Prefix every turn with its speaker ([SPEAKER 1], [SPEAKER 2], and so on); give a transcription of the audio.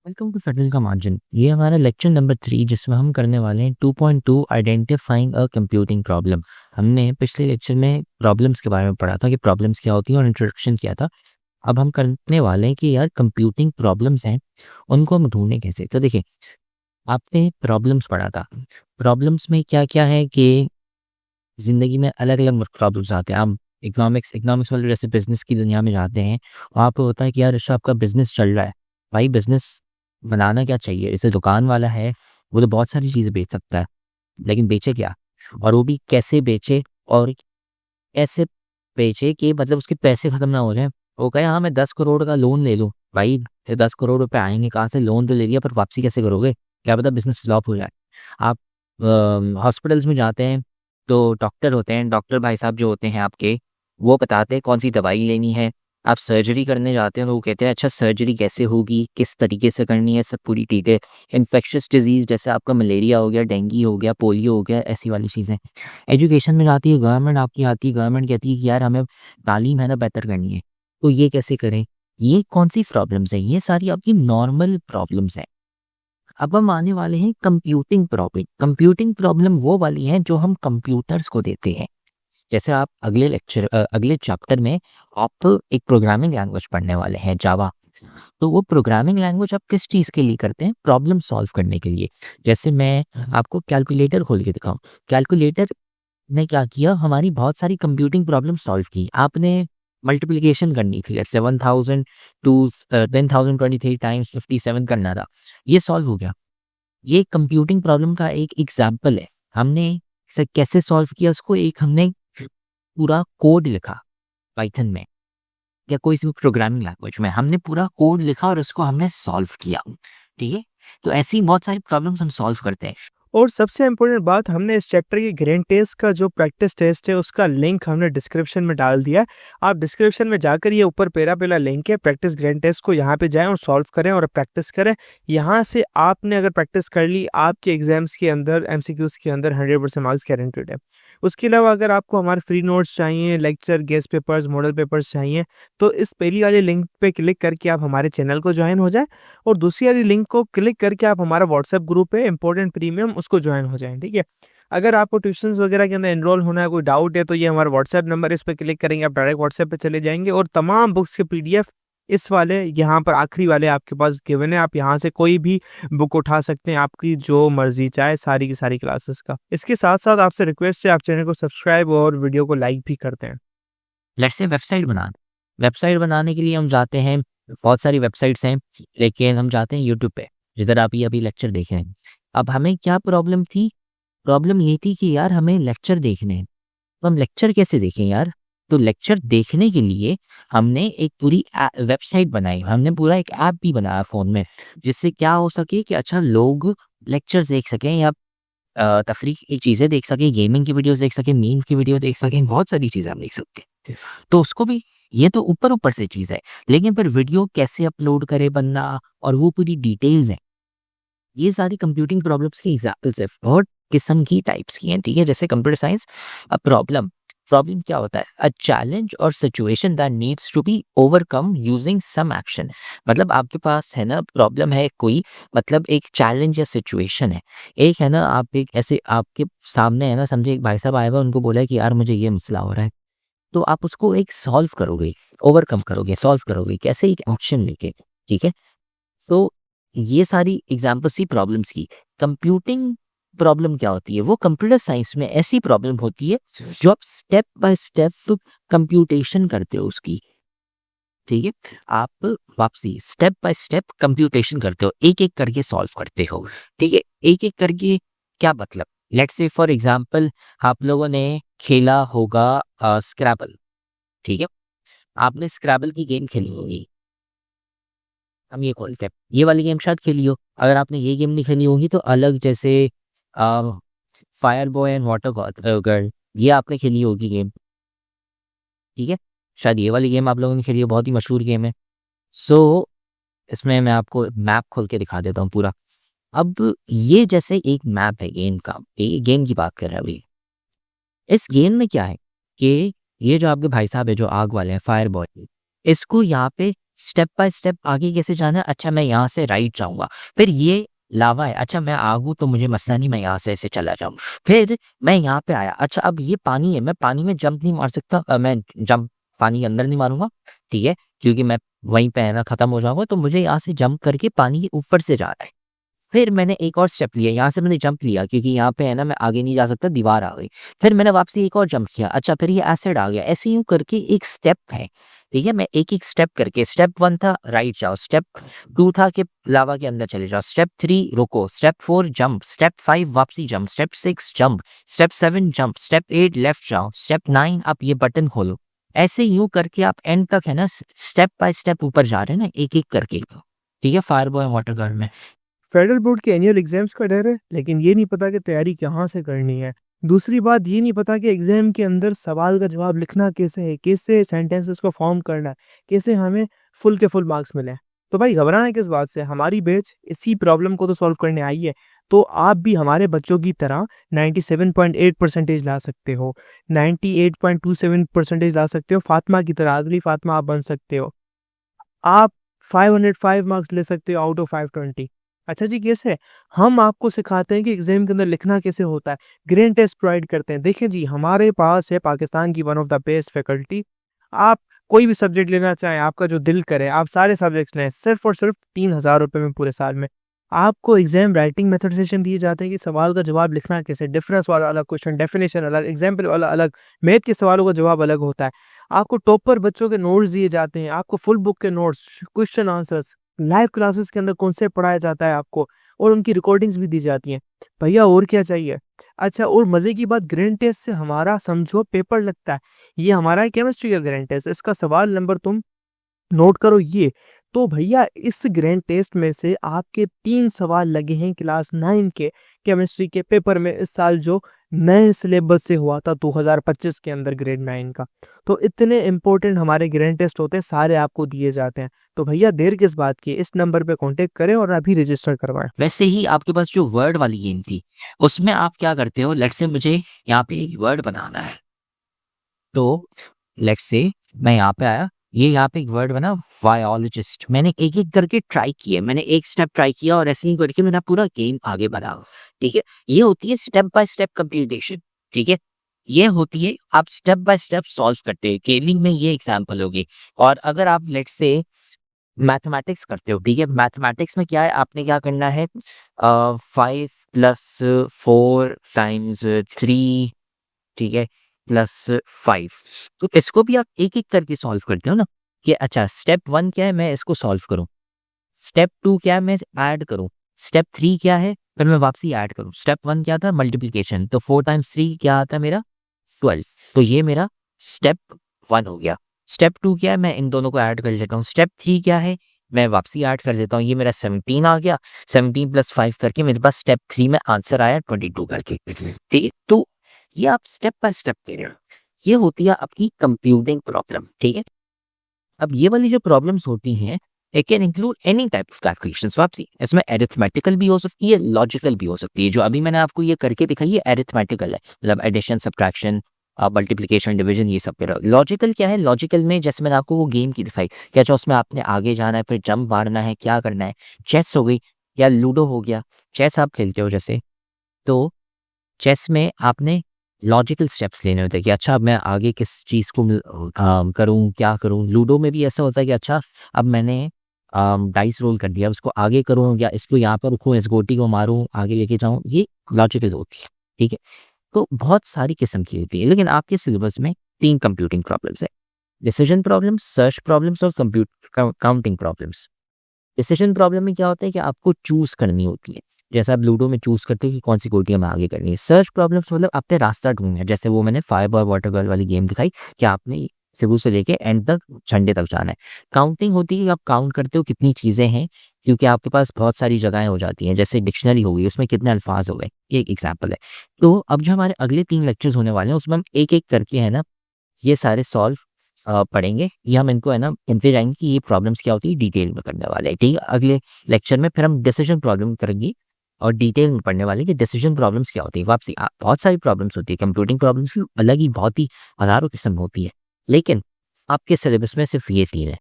[SPEAKER 1] Welcome to federal का margin. ये हमारा लेक्चर नंबर 3 जिसमें हम करने वाले हैं 2.2 आइडेंटिफाइंग अ कंप्यूटिंग प्रॉब्लम। हमने पिछले लेक्चर में प्रॉब्लम्स के बारे में पढ़ा था कि प्रॉब्लम्स क्या होती हैं और इंट्रोडक्शन किया था। अब हम करने वाले हैं कि यार कंप्यूटिंग प्रॉब्लम्स हैं, उनको हम ढूंढें कैसे। तो देखिए, आपने प्रॉब्लम्स पढ़ा था। प्रॉब्लम्स में क्या क्या है कि ज़िंदगी में अलग अलग प्रॉब्लम्स आते हैं। हम इकोनॉमिक्स वाले जैसे बिजनेस की दुनिया में जाते हैं, वहाँ पे होता है कि यार अच्छा आपका बिजनेस चल रहा है, भाई बिजनेस बनाना क्या चाहिए। जैसे दुकान वाला है, वो तो बहुत सारी चीज़ें बेच सकता है, लेकिन बेचे क्या, और वो भी कैसे बेचे, और ऐसे बेचे कि मतलब उसके पैसे ख़त्म ना हो जाए। वो कहे हाँ मैं 10 करोड़ का लोन ले लूँ, भाई 10 करोड़ रुपए आएंगे कहाँ से? लोन तो ले लिया, पर वापसी कैसे करोगे? क्या पता बिजनेस फ्लॉप हो जाए। आप हॉस्पिटल्स में जाते हैं तो डॉक्टर होते हैं, डॉक्टर भाई साहब जो होते हैं आपके, वो बताते हैं कौन सी दवाई लेनी है। आप सर्जरी करने जाते हैं तो वो कहते हैं अच्छा सर्जरी कैसे होगी, किस तरीके से करनी है, सब पूरी डिटेल। इन्फेक्शियस डिजीज़ जैसे आपका मलेरिया हो गया, डेंगू हो गया, पोलियो हो गया, ऐसी वाली चीज़ें। एजुकेशन में जाती है गवर्नमेंट, आपकी आती है गवर्नमेंट, कहती है कि यार हमें तालीम है ना बेहतर करनी है, तो ये कैसे करें। ये कौन सी प्रॉब्लम्स है? ये सारी आपकी नॉर्मल प्रॉब्लम्स हैं। अब हम आने वाले हैं कंप्यूटिंग प्रॉब्लम। कंप्यूटिंग प्रॉब्लम वो वाली है जो हम कंप्यूटर्स को देते हैं। जैसे आप अगले चैप्टर में आप एक प्रोग्रामिंग लैंग्वेज पढ़ने वाले हैं, जावा। तो वो प्रोग्रामिंग लैंग्वेज आप किस चीज़ के लिए करते हैं? प्रॉब्लम सॉल्व करने के लिए। जैसे मैं आपको कैलकुलेटर खोल के दिखाऊं, कैलकुलेटर ने क्या किया, हमारी बहुत सारी कंप्यूटिंग प्रॉब्लम सॉल्व की। आपने मल्टीप्लिकेशन करनी थी, 7,000 टू 10,023 टाइम्स 57 करना था, ये सॉल्व हो गया। ये कंप्यूटिंग प्रॉब्लम का एक एग्जाम्पल है। हमने इसे कैसे सॉल्व किया, उसको एक हमने पूरा कोड लिखा पाइथन में या कोई सी प्रोग्रामिंग लैंग्वेज में, हमने पूरा कोड लिखा और उसको हमने सॉल्व किया। ठीक है, तो ऐसी बहुत सारी प्रॉब्लम्स हम सॉल्व करते हैं।
[SPEAKER 2] और सबसे इम्पोर्टेंट बात, हमने इस चैप्टर की ग्रैंड टेस्ट का जो प्रैक्टिस टेस्ट है उसका लिंक हमने डिस्क्रिप्शन में डाल दिया है। आप डिस्क्रिप्शन में जाकर ये ऊपर पहला लिंक है प्रैक्टिस ग्रैंड टेस्ट को, यहाँ पे जाएं और सॉल्व करें और प्रैक्टिस करें। यहाँ से आपने अगर प्रैक्टिस कर ली, आपके एग्जाम्स के अंदर एमसीक्यूज के अंदर 100% मार्क्स गारंटेड है। उसके अलावा अगर आपको हमारे फ्री नोट्स चाहिए, lecture, guest papers, model papers चाहिए, तो इस पहली वाली लिंक पे क्लिक करके आप हमारे चैनल को ज्वाइन हो जाए, और दूसरी वाली लिंक को क्लिक करके आप हमारा व्हाट्सएप ग्रुप है इंपॉर्टेंट प्रीमियम, उसको ज्वाइन हो जाएं। ठीक है, अगर आपको ट्यूशंस वगैरह के अंदर एनरोल होना है, कोई डाउट है, तो ये हमारा व्हाट्सएप नंबर है, इस पर क्लिक करेंगे आप डायरेक्ट व्हाट्सएप पे चले जाएंगे, और तमाम बुक्स के पीडीएफ इस वाले यहाँ पर आखिरी वाले आपके पास गिवन है। आप यहाँ से कोई भी बुक उठा सकते हैं, आपकी जो मर्जी चाहे, सारी की सारी क्लासेस का। इसके साथ साथ आपसे रिक्वेस्ट है, आप चैनल को सब्सक्राइब और वीडियो को लाइक भी करते हैं।
[SPEAKER 1] लेट्स से वेबसाइट बनाने के लिए हम जाते हैं, बहुत सारी वेबसाइट्स हैं, लेकिन हम जाते हैं यूट्यूब पे, जिधर आप ये अभी लेक्चर देख रहे हैं। अब हमें क्या प्रॉब्लम थी? प्रॉब्लम ये थी कि यार हमें लेक्चर देखने हैं, तो हम लेक्चर कैसे देखें यार? तो लेक्चर देखने के लिए हमने एक पूरी वेबसाइट बनाई, हमने पूरा एक ऐप भी बनाया फ़ोन में, जिससे क्या हो सके कि अच्छा लोग लेक्चर्स देख सकें या तफरीह की चीज़ें देख सकें, गेमिंग की वीडियोस देख सकें, मीम की वीडियो देख सकें, बहुत सारी चीज़ें हम देख सकते हैं। तो उसको भी, ये तो ऊपर ऊपर से चीज़ है, लेकिन फिर वीडियो कैसे अपलोड करे बंदा, और वो पूरी डिटेल्स हैं। ये सारी कंप्यूटिंग प्रॉब्लम्स की एग्जाम्पल्स है, बहुत किस्म की टाइप्स की हैं। ठीक है, जैसे computer science, a problem problem क्या होता है? अ चैलेंज और situation that needs to be overcome using some action. मतलब आपके पास है ना प्रॉब्लम है कोई, मतलब एक चैलेंज या सिचुएशन है। एक है ना, आप एक ऐसे आपके सामने है ना, समझे एक भाई साहब आए हुए, उनको बोला है कि यार मुझे ये मसला हो रहा है, तो आप उसको एक सॉल्व करोगे, ओवरकम करोगे, सॉल्व करोगे कैसे? एक एक्शन लेके। ठीक है, तो ये सारी एग्जाम्पल्स थी प्रॉब्लम्स की। कंप्यूटिंग प्रॉब्लम क्या होती है? वो कंप्यूटर साइंस में ऐसी प्रॉब्लम होती है जो आप स्टेप बाय स्टेप कंप्यूटेशन करते हो उसकी। ठीक है, आप वापसी स्टेप बाय स्टेप कंप्यूटेशन करते हो, एक एक करके सॉल्व करते हो। ठीक है, एक एक करके क्या मतलब? लेट्स से फॉर एग्जांपल, आप लोगों ने खेला होगा स्क्रैबल। ठीक है, आपने स्क्रैबल की गेम खेली होगी, हम ये खोलते हैं, ये वाली गेम शायद खेली हो। अगर आपने ये गेम नहीं खेली होगी तो अलग, जैसे fire boy and water girl, ये आपने खेली होगी गेम। ठीक है, शायद ये वाली गेम आप लोगों ने खेली हो, बहुत ही मशहूर गेम है। सो इसमें मैं आपको मैप खोल के दिखा देता हूँ पूरा। अब ये जैसे एक मैप है गेम का, ये गेम की बात कर रहे हैं अभी। इस गेम में क्या है कि ये जो आपके भाई साहब है जो आग वाले हैं, फायर बॉय, इसको यहाँ पे स्टेप बाय स्टेप आगे कैसे जाना है, अच्छा मैं यहाँ से राइट जाऊँगा, फिर ये लावा है, अच्छा मैं आगू तो मुझे मसला नहीं, मैं यहाँ से ऐसे चला जाऊँ, फिर मैं यहाँ पे आया, अच्छा अब ये पानी है, मैं पानी में जंप नहीं मार सकता, मैं जंप पानी के अंदर नहीं मारूंगा, ठीक है, क्योंकि मैं वहीं पे है ना ख़त्म हो जाऊंगा, तो मुझे यहाँ से जंप करके पानी के ऊपर से जा रहा है। फिर मैंने एक और स्टेप लिया, यहाँ से मैंने जंप लिया क्योंकि यहाँ पे है ना मैं आगे नहीं जा सकता, दीवार आ गई, फिर मैंने वापसी एक और जंप किया, अच्छा फिर ये एसिड आ गया, ऐसे यूँ करके एक स्टेप है, ठीक है, मैं एक एक स्टेप करके, स्टेप 1 था राइट जाओ, स्टेप 2 था कि लावा के अंदर चले जाओ, स्टेप 3 रुको, स्टेप 4 जंप, स्टेप 5 वापसी jump, step 6 jump, step 7 jump, step 8 left जाओ, स्टेप 9 आप ये बटन खोलो, ऐसे यूं करके आप एंड तक है ना स्टेप बाय स्टेप ऊपर जा रहे हैं ना एक एक करके, ठीक है, फायर बॉय वाटर गन में।
[SPEAKER 2] फेडरल बोर्ड के एनुअल एग्जाम्स का डर है, लेकिन ये नहीं पता कि तैयारी कहाँ से करनी है। दूसरी बात ये नहीं पता कि एग्जाम के अंदर सवाल का जवाब लिखना कैसे है, कैसे सेंटेंसेस को फॉर्म करना है, कैसे हमें फुल के फुल मार्क्स मिले। तो भाई घबराना किस बात से, हमारी बैच इसी प्रॉब्लम को तो सॉल्व करने आई है। तो आप भी हमारे बच्चों की तरह 97.8 परसेंटेज ला सकते हो, 98.27 परसेंटेज ला सकते हो, फातिमा की तरह अगली फातिमा आप बन सकते हो। आप 505 मार्क्स ले सकते हो आउट ऑफ 520। अच्छा जी, कैसे? हम आपको सिखाते हैं कि एग्जाम के अंदर लिखना कैसे होता है, ग्रेड टेस्ट प्रोवाइड करते हैं। देखिए जी, हमारे पास है पाकिस्तान की one of the best faculty. आप कोई भी सब्जेक्ट लेना चाहें, आपका जो दिल करे, आप सारे सब्जेक्ट्स लें, सिर्फ और सिर्फ 3000 रुपये में पूरे साल में। आपको एग्जाम राइटिंग मेथड सेशन दिए जाते हैं कि सवाल का जवाब लिखना कैसे, डिफरेंस वाला अलग क्वेश्चन, डेफिनेशन अलग, एग्जाम्पल वाला अलग, मैथ के सवालों का जवाब अलग होता है। आपको टॉपर बच्चों के नोट्स दिए जाते हैं, आपको फुल बुक के notes, question answers, live classes के अंदर कॉन्सेप्ट पढ़ाया जाता है आपको, और उनकी रिकॉर्डिंग्स भी दी जाती हैं। भैया और क्या चाहिए? अच्छा, और मज़े की बात, ग्रैंड टेस्ट से हमारा समझो पेपर लगता है। ये हमारा है केमिस्ट्री का ग्रैंड टेस्ट, इसका सवाल नंबर तुम नोट करो ये। तो भैया इस ग्रैंड टेस्ट में से आपके 3 सवाल लगे हैं क्लास 9 के केमिस्ट्री के पेपर में इस साल, जो नए सिलेबस से हुआ था 2025 के अंदर ग्रेड 9 का। तो इतने इंपॉर्टेंट हमारे ग्रैंड टेस्ट होते हैं, सारे आपको दिए जाते हैं। तो भैया देर किस बात की, इस नंबर पे कांटेक्ट करें और अभी रजिस्टर करवाएं।
[SPEAKER 1] वैसे ही आपके पास जो वर्ड वाली गेम थी उसमें आप क्या करते हो, लेट्स से मुझे यहाँ पे एक वर्ड बनाना है, तो लेट्स से मैं यहाँ पे आया, ये यहाँ पे एक वर्ड बना बायोलॉजिस्ट, मैंने एक एक करके ट्राई किया, मैंने एक स्टेप ट्राई किया और ऐसे ही करके मेरा पूरा गेम आगे बढ़ा, ठीक है। ये होती है स्टेप बाय स्टेप कंप्यूटेशन, ठीक है, ये होती है आप स्टेप बाय स्टेप सॉल्व करते हैं। गेमिंग में ये एग्जांपल होगी, और अगर आप लेट्स से मैथमेटिक्स करते हो, ठीक है, मैथमेटिक्स में क्या है, आपने क्या करना है, 5 + 4 × 3, ठीक है, +5, तो इसको भी आप एक एक करके सॉल्व करते हो ना, कि अच्छा स्टेप 1 क्या है, मैं इसको सॉल्व करूं, स्टेप 2 क्या है, मैं ऐड करूं, स्टेप 3 क्या है, फिर मैं वापसी ऐड करूं। स्टेप 1 क्या था, मल्टीप्लिकेशन, तो 4 × 3 क्या आता है मेरा 12, तो ये मेरा स्टेप 1 हो गया। स्टेप 2 क्या है, मैं इन दोनों को ऐड कर देता हूँ। स्टेप 3 क्या है, मैं वापसी ऐड कर देता हूँ, ये मेरा 17 आ गया, 17 + 5 करके मेरे पास स्टेप 3 में आंसर आया 22 करके, ठीक है। तो ये आप स्टेप बाय स्टेप कह रहे हो, ये होती है आपकी कंप्यूटिंग प्रॉब्लम, ठीक है। अब ये वाली जो प्रॉब्लम्स होती हैं, it can include any type of calculations. वापसी इसमें एरिथमेटिकल भी हो सकती है, लॉजिकल भी हो सकती है। जो अभी मैंने आपको ये करके दिखाई है एरिथमेटिकल है, मतलब एडिशन, सब्ट्रैक्शन, मल्टीप्लिकेशन, डिवीजन, ये सब पे। लॉजिकल क्या है, लॉजिकल में जैसे मैंने आपको वो गेम की दिखाई, क्या जो उसमें आपने आगे जाना है, फिर जंप मारना है, क्या करना है, चेस हो गई या लूडो हो गया, चेस आप खेलते हो जैसे, तो चेस में आपने लॉजिकल स्टेप्स लेने होते हैं कि अच्छा अब मैं आगे किस चीज़ को करूं, क्या करूं। लूडो में भी ऐसा होता है कि अच्छा अब मैंने डाइस रोल कर दिया, उसको आगे करूं या इसको यहाँ पर रखूं, इस गोटी को मारूं, आगे लेके जाऊं, ये लॉजिकल होती है, ठीक है। तो बहुत सारी किस्म की होती है, लेकिन आपके सिलेबस में 3 कंप्यूटिंग प्रॉब्लम्स है, डिसीजन प्रॉब्लम्स, सर्च प्रॉब्लम्स और काउंटिंग प्रॉब्लम्स। डिसीजन प्रॉब्लम में क्या होता है कि आपको चूज करनी होती है, जैसे आप लूडो में चूज करते हो कि कौन सी गोटियां में आगे करनी है। सर्च प्रॉब्लम्स मतलब आपने रास्ता ढूंढना है, जैसे वो मैंने फायर बॉय वाटर गर्ल वाली गेम दिखाई कि आपने शुरू से लेके एंड तक, झंडे तक जाना है। काउंटिंग होती है कि आप काउंट करते हो कितनी चीज़ें हैं, क्योंकि आपके पास बहुत सारी जगहें हो जाती हैं, जैसे डिक्शनरी हो गई, उसमें कितने अल्फाज हो गए, ये एक एग्जाम्पल है। तो अब जो हमारे अगले 3 लेक्चर्स होने वाले हैं उसमें हम एक एक करके है ना ये सारे सॉल्व पढ़ेंगे, ये हम इनको है ना इनते जाएंगे कि ये प्रॉब्लम्स क्या होती है, डिटेल में करने वाले हैं, ठीक है। अगले लेक्चर में फिर हम डिसीजन प्रॉब्लम करेंगे और डिटेल में पढ़ने वाले कि डिसीजन प्रॉब्लम्स क्या होती है। वापसी बहुत सारी प्रॉब्लम्स होती है, कंप्यूटिंग प्रॉब्लम्स अलग ही बहुत ही हज़ारों किस्म होती है, लेकिन आपके सिलेबस में सिर्फ ये 3 है।